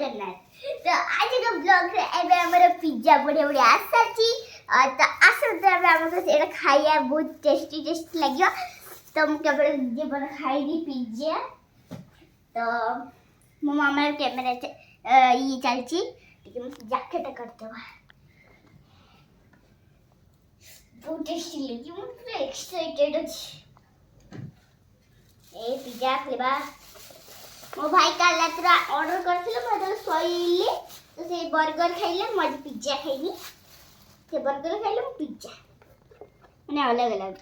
जगन्नाथ तो आज का ब्लॉग रे एबे हमर पिज्जा बढ़िया बढ़िया आसाची तो आसते एबे हमको एटा खाइया बहुत टेस्टी लागियो तो हम केबे जे बन खाई दी पिज्जा तो मो मामा कैमरा ये चलची ठीक है जैकेट करते हो बहुत टेस्टी लगी मैं पूरा एक्साइटेड अछि ए पिज्जा खाइबा मो भाई काल रातरा ऑर्डर करथिले मदल सोइली तो से बर्गर खाइले मज पिज्जा खाइली से बर्गर खाइले मो पिज्जा माने अलग अलग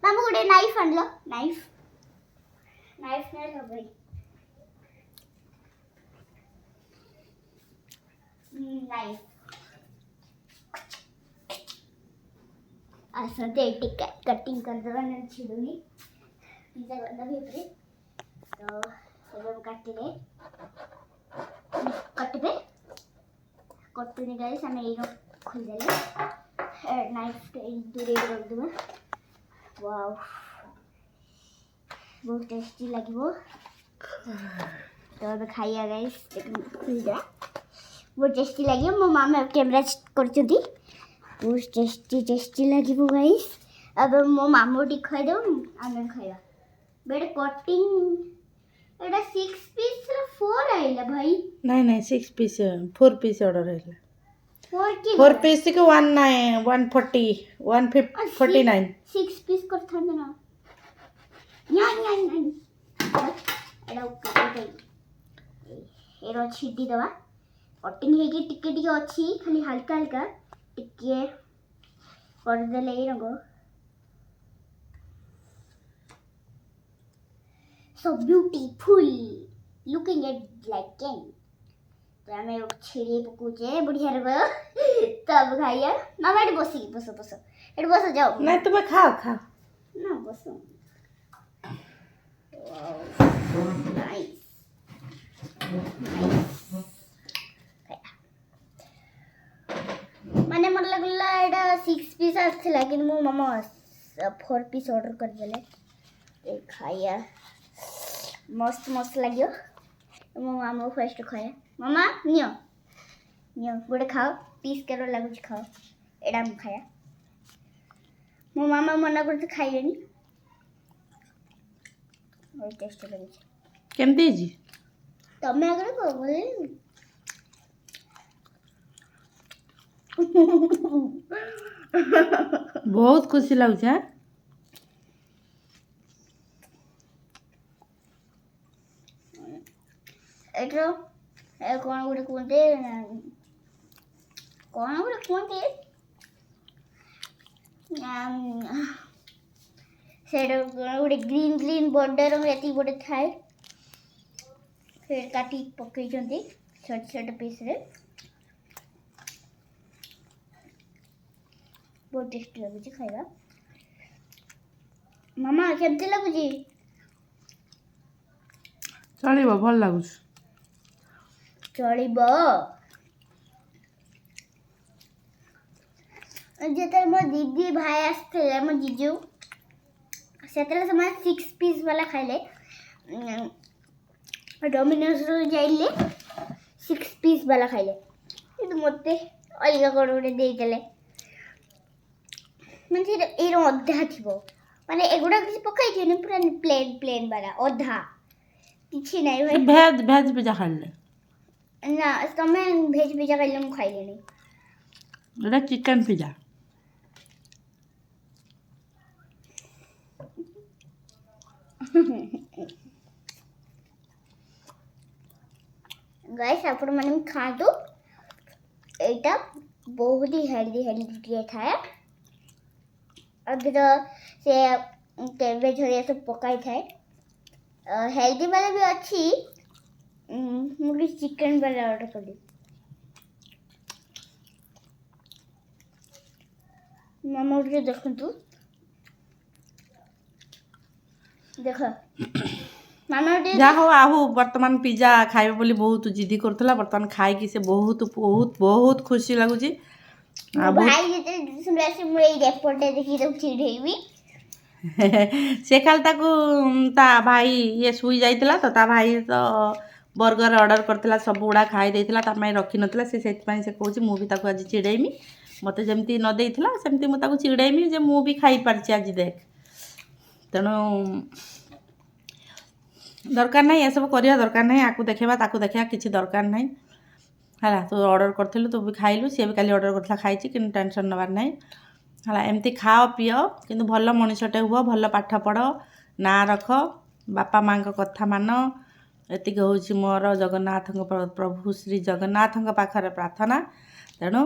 मामू गोटे नाइफ आनलो नाइफ नाइफ ने हो गई नाइफ असते टिकट कटिंग कर दवा न छिडुनी पिज्जा करना भी प्रे तो हम काटिले कटबे कटुनी गाइस हम एरो खोल देले नाइफ के दूरे रख देबे वाओ बहुत टेस्टी लागिबो तो अब खाइया गाइस खुल जा बहुत टेस्टी लागियो मो मामा कैमरा करचदी बहुत टेस्टी लागिबो गाइस अब मो मामोटी खाइ दो आमे खाइबा बेड कटिंग एटा 6 पीस 4 आइला भाई नहीं 6 पीस 4 पीस ऑर्डर है 4 पीस के 140 149 6 पीस करथा ना नहीं एटा काटे एरो छिटी दवा कटिंग हे कि टिके टिके अछि खाली हल्का हल्का टिके कर देले ई रंगो so beautiful looking at like king तो हमें छिड़ी पकुचे बढ़िया रहो तब खाइया मामा एट बसी बसो एट बसो जाओ नहीं तुम खाओ ना बसो नाइस माने मन लगला एटा 6 पीस आछला कि मो मामा 4 पीस ऑर्डर कर देले ए खाइया मस्त लगियो मो मामा फर्स्ट खाया मामा नियो गोटे खाओ पीस केरो लागु खाओ एडा हम खाया मो मामा मना करते खाइलेनी बहुत टेस्टी लगे केमती जी तमे आगरे को बोले बहुत खुशी लागु छै एटरो कोन गुडे कोनते सेडो गुडे ग्रीन बॉर्डर में एती गुडे थाए फिर काटी पकई जंती छोटे पीस रे बहुत टेस्टी लागुची खाइबा मामा केमती लागुची चलिबो भल लागुछ चलिबो जेते मो दीदी भाई आस्ते मो जीजू सेतले समय 6 पीस वाला खाइले डोमिनोज रो जाइले 6 पीस वाला खाइले ಇದು ಮತ್ತೆ अलगा कोडे देई देले म्हणजे एरो अधा थिबो माने एगुडा किछ पकाई थिने पूरा प्लेन वाला अधा किछि नै भाई भेज पिज्जा खाइले ना तमे भेज पिज्जा खाइले हम खाइले नै एटा चिकन पिज्जा गाइस आपण माने खा दो एटा बहुत ही हेल्दी टिके थाए अभी तो से कैबेज हो सब पकाई थाए हेल्दी वाला भी अच्छी मुझे चिकन वाला ऑर्डर कर दी मामा उठ के देखो मामा उठ जा हो आहू वर्तमान पिज्जा खाइबे बोली बहुत जिद्दी करथला वर्तमान खाइ कि से बहुत खुशी लागुची भाई जेते सुनरा से मुई रेपोर्ट देखि तो चिड़ेबी से खाल ताकू ता भाई ये सुई जाइतला तो ता भाई तो ବର୍ଗର ଅର୍ଡ଼ର କରିଥିଲା ସବୁ ଗୁଡ଼ା ଖାଇ ଦେଇଥିଲା ତା ପାଇଁ ରଖିନଥିଲା ସେଥିପାଇଁ ସେ କହୁଛି ମୁଁ ବି ତାକୁ ଆଜି ଚିଡ଼େଇମି ମୋତେ ଯେମିତି ନ ଦେଇଥିଲା ସେମିତି ମୁଁ ତାକୁ ଚିଡ଼େଇମି ଯେ ମୁଁ ବି ଖାଇପାରିଛି ଆଜି ଦେଖ। ତେଣୁ ଦରକାର ନାହିଁ ଏସବୁ କରିବା ଦରକାର ନାହିଁ ଆକୁ ଦେଖେଇବା ତାକୁ ଦେଖେଇବା କିଛି ଦରକାର ନାହିଁ ହେଲା। ତୁ ଅର୍ଡ଼ର କରିଥିଲୁ ତୁ ବି ଖାଇଲୁ ସିଏ ବି କାଲି ଅର୍ଡ଼ର କରିଥିଲା ଖାଇଛି କିନ୍ତୁ ଟେନସନ୍ ନେବାର ନାହିଁ ହେଲା। ଏମିତି ଖାଅ ପିଅ କିନ୍ତୁ ଭଲ ମଣିଷଟେ ହୁଅ ଭଲ ପାଠ ପଢ଼ ନାଁ ରଖ ବାପା ମାଆଙ୍କ କଥା ମାନ। ଏତିକି ହେଉଛି ମୋର ଜଗନ୍ନାଥଙ୍କ ପ୍ରଭୁ ଶ୍ରୀ ଜଗନ୍ନାଥଙ୍କ ପାଖରେ ପ୍ରାର୍ଥନା। ତେଣୁ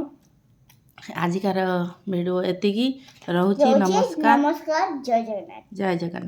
ଆଜିକାର ଭିଡ଼ିଓ ଏତିକି ରହୁଛି। ନମସ୍କାର ନମସ୍କାର, ଜୟ ଜଗନ୍ନାଥ। ଜୟ ଜଗନ୍ନାଥ।